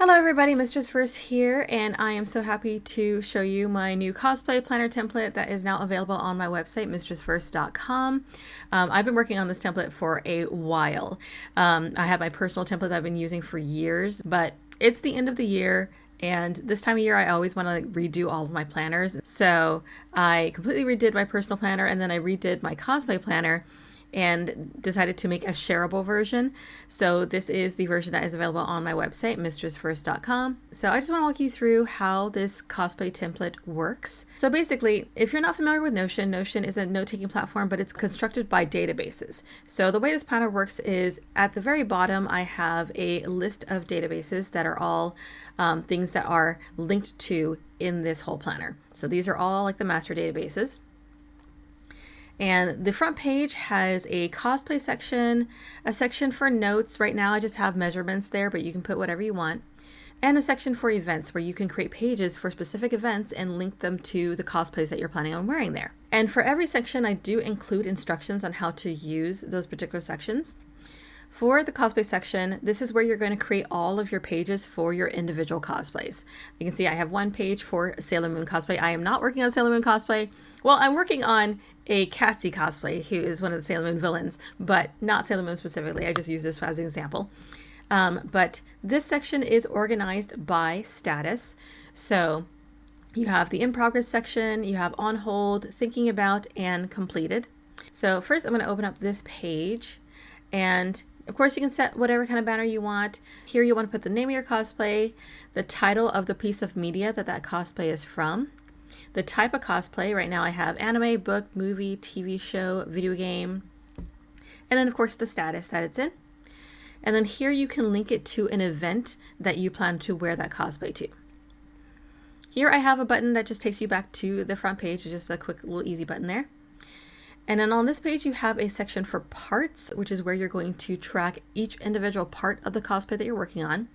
Hello everybody, Mistress First here, and I am so happy to show you my new cosplay planner template that is now available on my website, mistressfirst.com. I've been working on this template for a while. I have my personal template that I've been using for years, but it's the end of the year, and this time of year I always want to redo all of my planners. So I completely redid my personal planner, and then I redid my cosplay planner and decided to make a shareable version. So this is the version that is available on my website, mistressfirst.com. So I just want to walk you through how this cosplay template works. So basically, if you're not familiar with Notion, Notion is a note-taking platform, but it's constructed by databases. So the way this planner works is at the very bottom, I have a list of databases that are all things that are linked to in this whole planner. So these are all like the master databases. And the front page has a cosplay section, a section for notes. Right now I just have measurements there, but you can put whatever you want. And a section for events where you can create pages for specific events and link them to the cosplays that you're planning on wearing there. And for every section, I do include instructions on how to use those particular sections. For the cosplay section, this is where you're going to create all of your pages for your individual cosplays. You can see I have one page for Sailor Moon cosplay. I am not working on Sailor Moon cosplay. Well, I'm working on a Catsy cosplay, who is one of the Sailor Moon villains, but not Sailor Moon specifically. I just use this as an example. But this section is organized by status. So you have the in progress section, you have on hold, thinking about, and completed. So first I'm going to open up this page, and of course you can set whatever kind of banner you want. Here you want to put the name of your cosplay, the title of the piece of media that cosplay is from, the type of cosplay. Right now I have anime, book, movie, TV show, video game, and then of course the status that it's in. And then here you can link it to an event that you plan to wear that cosplay to. Here I have a button that just takes you back to the front page. It's just a quick little easy button there. And then on this page you have a section for parts, which is where you're going to track each individual part of the cosplay that you're working on.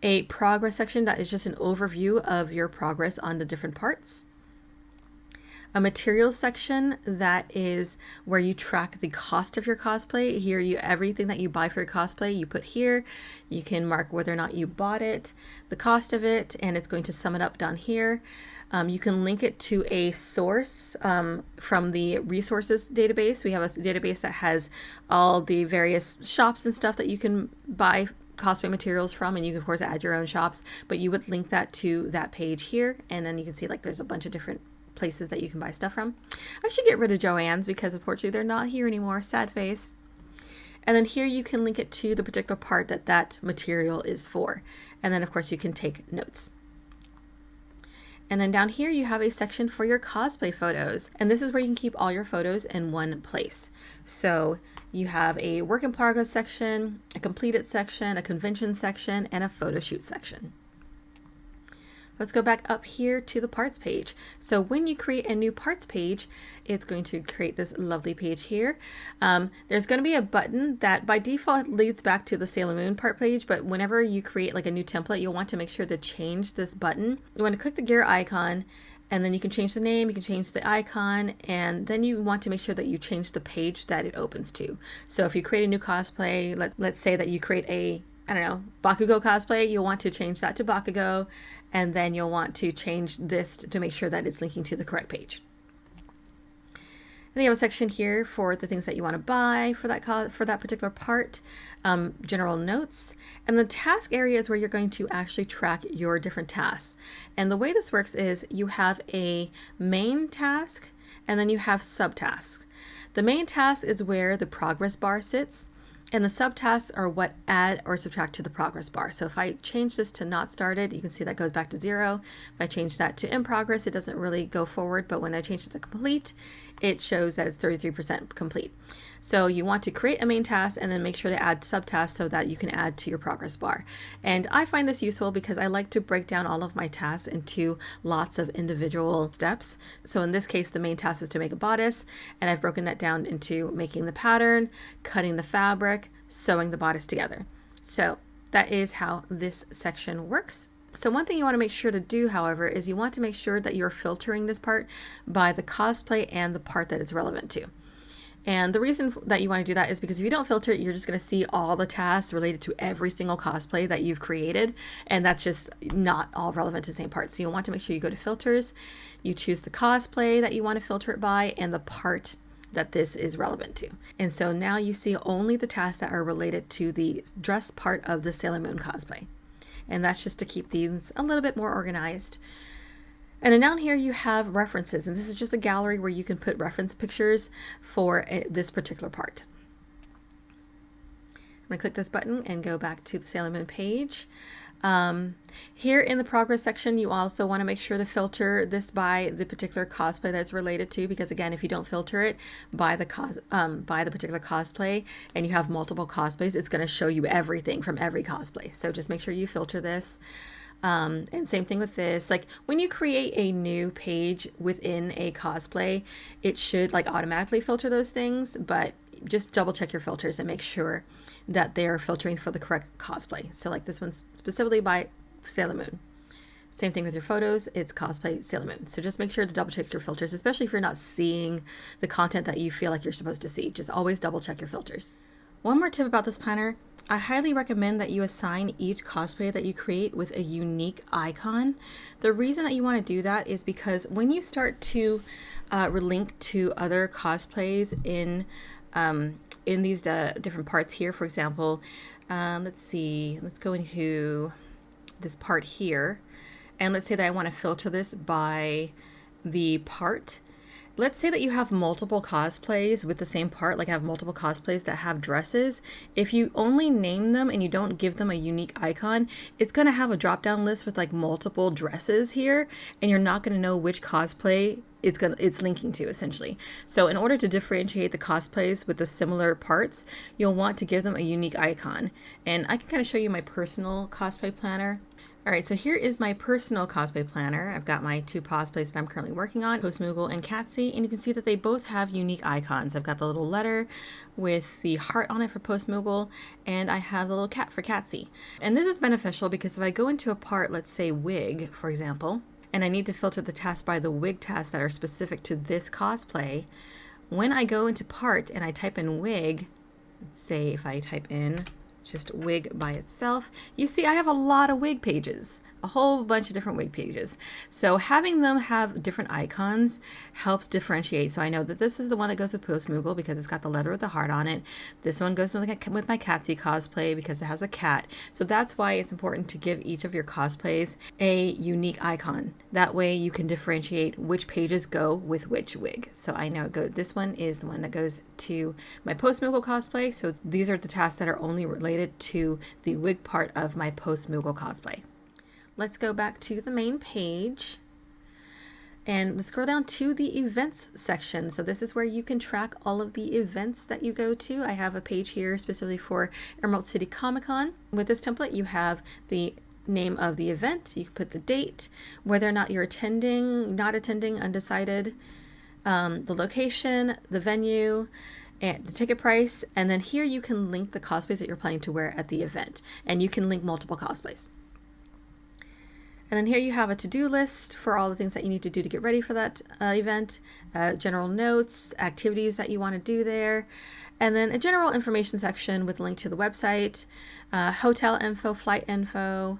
A progress section that is just an overview of your progress on the different parts. A materials section that is where you track the cost of your cosplay. Here everything that you buy for your cosplay you put here. You can mark whether or not you bought it, the cost of it, and it's going to sum it up down here. You can link it to a source from the resources database. We have a database that has all the various shops and stuff that you can buy cosplay materials from, and you can of course add your own shops, but you would link that to that page here, and then you can see like there's a bunch of different places that you can buy stuff from. I should get rid of Joann's because unfortunately they're not here anymore. Sad face. And then here you can link it to the particular part that material is for. And then of course you can take notes. And then down here you have a section for your cosplay photos. And this is where you can keep all your photos in one place. So you have a work in progress section, a completed section, a convention section, and a photo shoot section. Let's go back up here to the parts page. So when you create a new parts page, it's going to create this lovely page here. There's going to be a button that by default leads back to the Sailor Moon part page, but whenever you create like a new template, you'll want to make sure to change this button. You want to click the gear icon, and then you can change the name, you can change the icon, and then you want to make sure that you change the page that it opens to. So if you create a new cosplay, let's say that you create a Bakugo cosplay, you'll want to change that to Bakugo, and then you'll want to change this to make sure that it's linking to the correct page. And then you have a section here for the things that you want to buy for that particular part, general notes, and the task area is where you're going to actually track your different tasks. And the way this works is you have a main task, and then you have subtasks. The main task is where the progress bar sits, and the subtasks are what add or subtract to the progress bar. So if I change this to not started, you can see that goes back to 0. If I change that to in progress, it doesn't really go forward, but when I change it to complete, it shows that it's 33% complete. So you want to create a main task and then make sure to add subtasks so that you can add to your progress bar. And I find this useful because I like to break down all of my tasks into lots of individual steps. So in this case, the main task is to make a bodice, and I've broken that down into making the pattern, cutting the fabric, sewing the bodice together. So that is how this section works. So one thing you want to make sure to do, however, is you want to make sure that you're filtering this part by the cosplay and the part that it's relevant to. And the reason that you want to do that is because if you don't filter it, you're just going to see all the tasks related to every single cosplay that you've created. And that's just not all relevant to the same part. So you'll want to make sure you go to filters, you choose the cosplay that you want to filter it by and the part that this is relevant to. And so now you see only the tasks that are related to the dress part of the Sailor Moon cosplay. And that's just to keep these a little bit more organized. And then down here you have references, and this is just a gallery where you can put reference pictures for this particular part. I'm going to click this button and go back to the Sailor Moon page. Here in the progress section, you also want to make sure to filter this by the particular cosplay that's related to, because again, if you don't filter it by the particular cosplay and you have multiple cosplays, it's going to show you everything from every cosplay. So just make sure you filter this. And same thing with this, like when you create a new page within a cosplay, it should like automatically filter those things, but just double check your filters and make sure that they're filtering for the correct cosplay. So like this one's specifically by Sailor Moon. Same thing with your photos, it's cosplay Sailor Moon. So just make sure to double check your filters, especially if you're not seeing the content that you feel like you're supposed to see. Just always double check your filters. One more tip about this planner, I highly recommend that you assign each cosplay that you create with a unique icon. The reason that you want to do that is because when you start to relink to other cosplays in these different parts here, for example, let's see, let's go into this part here, and let's say that I want to filter this by the part. Let's say that you have multiple cosplays with the same part, like I have multiple cosplays that have dresses. If you only name them and you don't give them a unique icon, it's going to have a drop down list with like multiple dresses here, and you're not going to know which cosplay it's linking to essentially. So in order to differentiate the cosplays with the similar parts, you'll want to give them a unique icon. And I can kind of show you my personal cosplay planner. All right, so here is my personal cosplay planner. I've got my two cosplays that I'm currently working on, Postmoogle and Catsy, and you can see that they both have unique icons. I've got the little letter with the heart on it for Postmoogle, and I have the little cat for Catsy. And this is beneficial because if I go into a part, let's say wig, for example, and I need to filter the tasks by the wig tasks that are specific to this cosplay, when I go into part and I type in wig, let's say if I type in just wig by itself, you see I have a lot of wig pages, a whole bunch of different wig pages. So having them have different icons helps differentiate. So I know that this is the one that goes with Postmoogle because it's got the letter with the heart on it. This one goes with my Catsy cosplay because it has a cat. So that's why it's important to give each of your cosplays a unique icon. That way you can differentiate which pages go with which wig. So I know this one is the one that goes to my Postmoogle cosplay. So these are the tasks that are only related to the wig part of my Postmoogle cosplay. Let's go back to the main page and let's scroll down to the events section. So this is where you can track all of the events that you go to. I have a page here specifically for Emerald City Comic Con. With this template, you have the name of the event, you can put the date, whether or not you're attending, not attending, undecided, the location, the venue, and the ticket price, and then here you can link the cosplays that you're planning to wear at the event, and you can link multiple cosplays. And then here you have a to-do list for all the things that you need to do to get ready for that event, general notes, activities that you want to do there, and then a general information section with a link to the website, hotel info, flight info,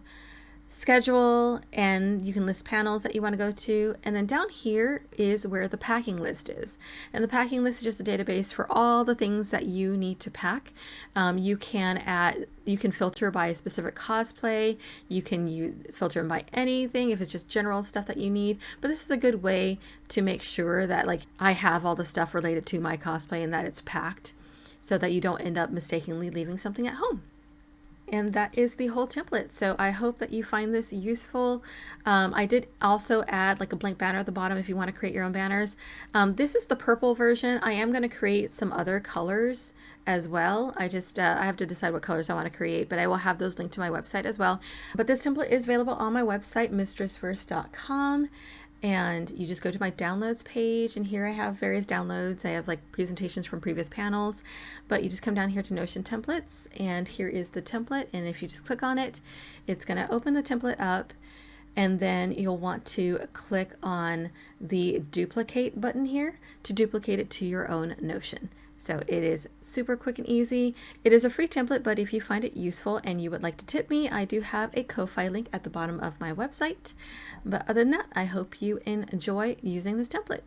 schedule, and you can list panels that you want to go to. And then down here is where the packing list is. And the packing list is just a database for all the things that you need to pack. You can filter by a specific cosplay. You can filter by anything if it's just general stuff that you need. But this is a good way to make sure that like I have all the stuff related to my cosplay and that it's packed so that you don't end up mistakenly leaving something at home. And that is the whole template. So I hope that you find this useful. I did also add like a blank banner at the bottom if you want to create your own banners. This is the purple version. I am going to create some other colors as well. I have to decide what colors I want to create, but I will have those linked to my website as well. But this template is available on my website, mistressverse.com. And you just go to my downloads page, and here I have various downloads. I have like presentations from previous panels, but you just come down here to Notion templates, and here is the template. And if you just click on it, it's going to open the template up, and then you'll want to click on the duplicate button here to duplicate it to your own Notion. So it is super quick and easy. It is a free template, but if you find it useful and you would like to tip me, I do have a Ko-Fi link at the bottom of my website. But other than that, I hope you enjoy using this template.